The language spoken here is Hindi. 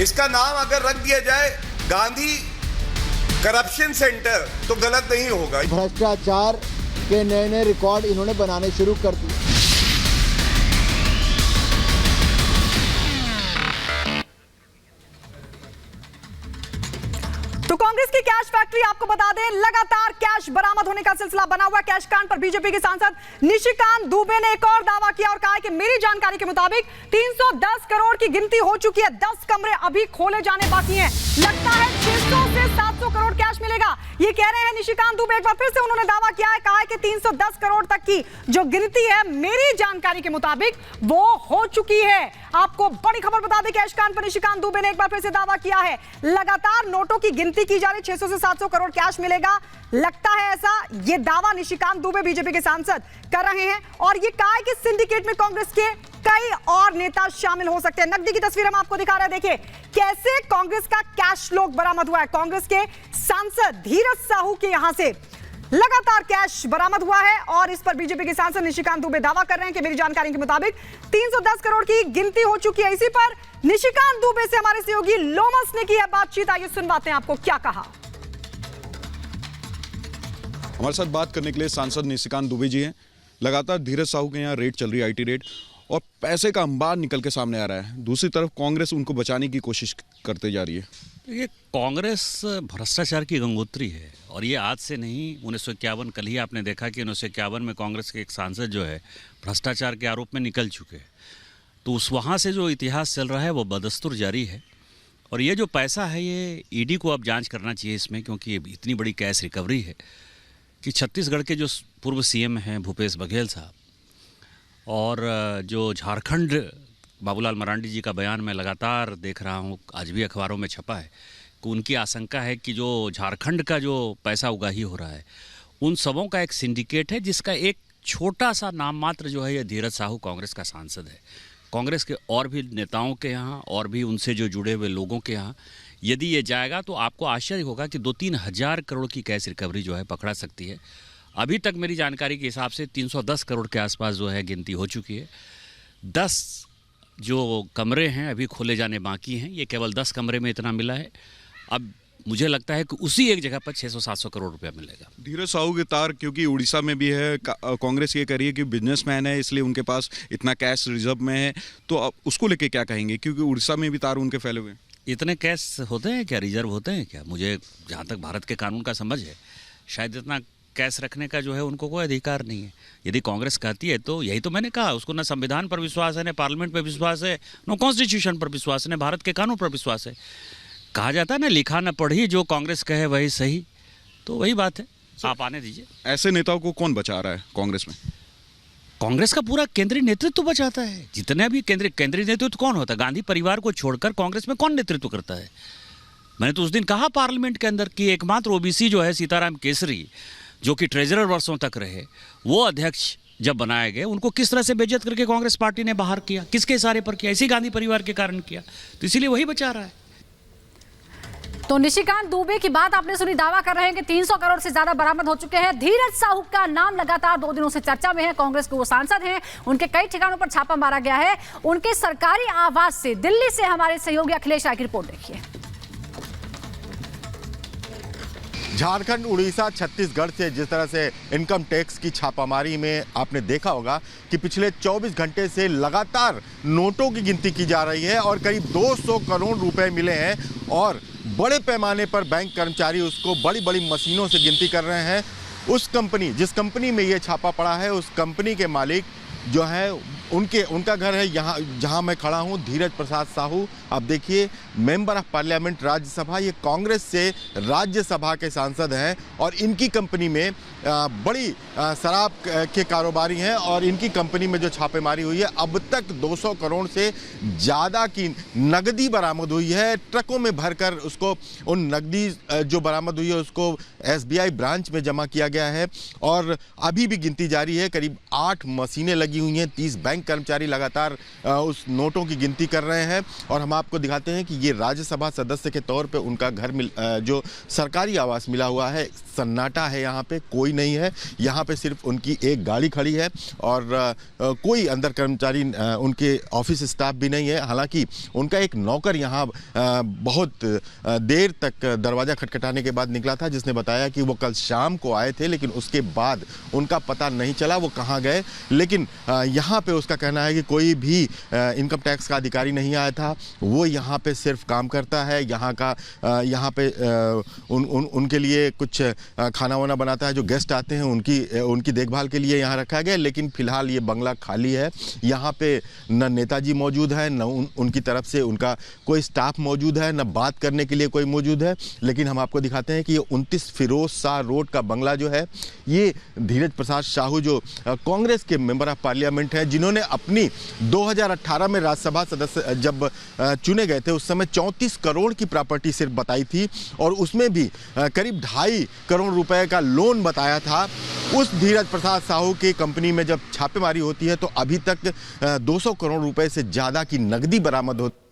इसका नाम अगर रख दिया जाए गांधी करप्शन सेंटर तो गलत नहीं होगा। भ्रष्टाचार के नए नए रिकॉर्ड इन्होंने बनाने शुरू कर दिए। तो कांग्रेस की कैश फैक्ट्री, आपको बता दें, लगातार कैश बरामद होने का सिलसिला बना हुआ। कैश कांड पर बीजेपी के सांसद निशिकांत दुबे ने एक और दावा किया और कहा कि मेरी जानकारी के मुताबिक 310 करोड़ की गिनती हो चुकी है, 10 कमरे अभी खोले जाने बाकी हैं। लगता है 600 से 700 करोड़ कैश मिलेगा, ये कह रहे हैं निशिकांत दुबे। एक बार फिर से उन्होंने दावा किया है, कहा है कि 310 करोड़ तक की जो गिनती है मेरी जानकारी के मुताबिक वो हो चुकी है। आपको बड़ी खबर बता दें, कैश कांड पर निशिकांत दुबे ने एक बार फिर से दावा किया है। लगातार नोटों की गिनती की जा रही, 600 से 700 करोड़ कैश मिलेगा, लगता है ऐसा। ये दावा निशिकांत दुबे बीजेपी के सांसद कर रहे हैं और ये कहा है कि सिंडिकेट में कांग्रेस के कई और नेता शामिल हो सकते हैं। नकदी की तस्वीर हम आपको दिखा रहे हैं, देखिए कैसे कांग्रेस का कैश लोग बरामद हुआ है। कांग्रेस के सांसद धीरज साहू के यहां से लगातार कैश बरामद हुआ है और इस पर बीजेपी के सांसद निशिकांत दुबे दावा कर रहे हैं कि मेरी जानकारी के मुताबिक 310 करोड़ की गिनती हो चुकी है। इसी पर निशिकांत दुबे से हमारे सहयोगी लोमस ने की है बातचीत, आइए सुनवाते हैं आपको क्या कहा। हमारे साथ बात करने के लिए सांसद निशिकांत दुबे जी हैं। लगातार धीरज साहू के यहाँ रेड चल रही है, आईटी रेड, और पैसे का अंबार निकल के सामने आ रहा है। दूसरी तरफ कांग्रेस उनको बचाने की कोशिश करते जा रही है। ये कांग्रेस भ्रष्टाचार की गंगोत्री है और ये आज से नहीं, 1951 कल ही आपने देखा कि 1951 में कांग्रेस के एक सांसद जो है भ्रष्टाचार के आरोप में निकल चुके हैं। तो उस वहाँ से जो इतिहास चल रहा है वो बदस्तूर जारी है। और ये जो पैसा है ये ईडी को अब जांच करना चाहिए इसमें, क्योंकि ये इतनी बड़ी कैश रिकवरी है कि छत्तीसगढ़ के जो पूर्व सीएम हैं भूपेश बघेल साहब और जो झारखंड बाबूलाल मरांडी जी का बयान मैं लगातार देख रहा हूँ, आज भी अखबारों में छपा है कि उनकी आशंका है कि जो झारखंड का जो पैसा उगाही हो रहा है उन सबों का एक सिंडिकेट है, जिसका एक छोटा सा नाम मात्र जो है ये धीरज साहू कांग्रेस का सांसद है। कांग्रेस के और भी नेताओं के यहाँ और भी उनसे जो जुड़े हुए लोगों के यहाँ यदि ये जाएगा तो आपको आश्चर्य होगा कि 2-3 हज़ार करोड़ की कैश रिकवरी जो है पकड़ा सकती है। अभी तक मेरी जानकारी के हिसाब से 310 करोड़ के आसपास जो है गिनती हो चुकी है। 10 जो कमरे हैं अभी खोले जाने बाकी हैं, ये केवल 10 कमरे में इतना मिला है। अब मुझे लगता है कि उसी एक जगह पर 600-700 करोड़ रुपया मिलेगा। धीरज साहू के तार क्योंकि उड़ीसा में भी है, कांग्रेस ये कह रही है कि बिजनेसमैन है इसलिए उनके पास इतना कैश रिजर्व में है, तो अब उसको लेके क्या कहेंगे, क्योंकि उड़ीसा में भी तार उनके फैले हुए हैं। इतने कैश होते हैं क्या, रिजर्व होते हैं क्या? मुझे जहाँ तक भारत के कानून का समझ है शायद इतना कैश रखने का जो है उनको कोई अधिकार नहीं है। यदि कांग्रेस कहती है तो यही तो मैंने कहा, उसको ना संविधान पर विश्वास है, न पार्लियामेंट पर विश्वास है, न कॉन्स्टिट्यूशन पर विश्वास है, न भारत के कानून पर विश्वास है। कहा जाता है ना, लिखा न पढ़ी, जो कांग्रेस कहे वही सही, तो वही बात है। आप आने दीजिए। ऐसे नेताओं को कौन बचा रहा है कांग्रेस में? कांग्रेस का पूरा केंद्रीय नेतृत्व बचाता है। जितने भी केंद्रीय नेतृत्व कौन होता है? गांधी परिवार को छोड़कर कांग्रेस में कौन नेतृत्व करता है? मैंने तो उस दिन कहा पार्लियामेंट के अंदर कि एकमात्र ओबीसी जो है सीताराम केसरी, जो कि ट्रेजरर वर्षों तक रहे, वो अध्यक्ष जब बनाए गए उनको किस तरह से बेइज्जत करके कांग्रेस पार्टी ने बाहर किया, किसके इशारे पर किया? इसी गांधी परिवार के कारण किया। तो इसीलिए वही बचा रहा है। तो निशिकांत दुबे की बात आपने सुनी, दावा कर रहे हैं कि 300 करोड़ से ज्यादा बरामद हो चुके हैं। धीरज साहू का नाम लगातार 2 दिनों से चर्चा में है। कांग्रेस के वो सांसद हैं, उनके कई ठिकानों पर छापा मारा गया है। उनके सरकारी आवास से दिल्ली से हमारे सहयोगी अखिलेश राय की रिपोर्ट देखिए। झारखंड, उड़ीसा, छत्तीसगढ़ से जिस तरह से इनकम टैक्स की छापामारी में आपने देखा होगा कि पिछले 24 घंटे से लगातार नोटों की गिनती की जा रही है और करीब 200 करोड़ रुपए मिले हैं और बड़े पैमाने पर बैंक कर्मचारी उसको बड़ी बड़ी मशीनों से गिनती कर रहे हैं। उस कंपनी, जिस कंपनी में ये छापा पड़ा है, उस कंपनी के मालिक जो है उनका घर है यहाँ जहाँ मैं खड़ा हूँ, धीरज प्रसाद साहू। आप देखिए, मेंबर ऑफ पार्लियामेंट राज्यसभा, ये कांग्रेस से राज्यसभा के सांसद हैं और इनकी कंपनी में बड़ी शराब के कारोबारी हैं और इनकी कंपनी में जो छापेमारी हुई है, अब तक 200 करोड़ से ज़्यादा की नकदी बरामद हुई है। ट्रकों में भरकर उसको, उन नकदी जो बरामद हुई है उसको SBI ब्रांच में जमा किया गया है और अभी भी गिनती जारी है। करीब 8 मशीनें लगी हुई हैं, 30 बैंक कर्मचारी लगातार उस नोटों की गिनती कर रहे हैं। और हम आपको दिखाते हैं कि ये राज्यसभा सदस्य के तौर पे उनका घर जो सरकारी आवास मिला हुआ है, सन्नाटा है, यहाँ पे कोई नहीं है। यहाँ पे सिर्फ उनकी एक गाड़ी खड़ी है और कोई अंदर कर्मचारी उनके ऑफिस स्टाफ भी नहीं है। हालांकि उनका एक नौकर यहाँ बहुत देर तक दरवाज़ा खटखटाने के बाद निकला था, जिसने बताया कि वो कल शाम को आए थे, लेकिन उसके बाद उनका पता नहीं चला वो कहाँ गए। लेकिन यहाँ पे उसका कहना है कि कोई भी इनकम टैक्स का अधिकारी नहीं आया था, वो यहाँ पे सिर्फ काम करता है। यहाँ पे उनके लिए कुछ खाना वाना बनाता है, जो गेस्ट आते हैं उनकी देखभाल के लिए यहाँ रखा गया। लेकिन फिलहाल ये बंगला खाली है। यहाँ पे न नेताजी मौजूद है, न उनकी तरफ से उनका कोई स्टाफ मौजूद है, न बात करने के लिए कोई मौजूद है। लेकिन हम आपको दिखाते हैं कि ये 29 फिरोज शाह रोड का बंगला जो है, ये धीरज प्रसाद साहू जो कांग्रेस के मेंबर ऑफ पार्लियामेंट है, जिन्होंने अपनी 2018 में राज्यसभा सदस्य जब चुने गए थे, उस समय 34 करोड़ की प्रॉपर्टी सिर्फ बताई थी और उसमें भी करीब 2.5 करोड़ रुपए का लोन बताया था। उस धीरज प्रसाद साहू की कंपनी में जब छापेमारी होती है तो अभी तक 200 करोड़ रुपए से ज़्यादा की नकदी बरामद होती है।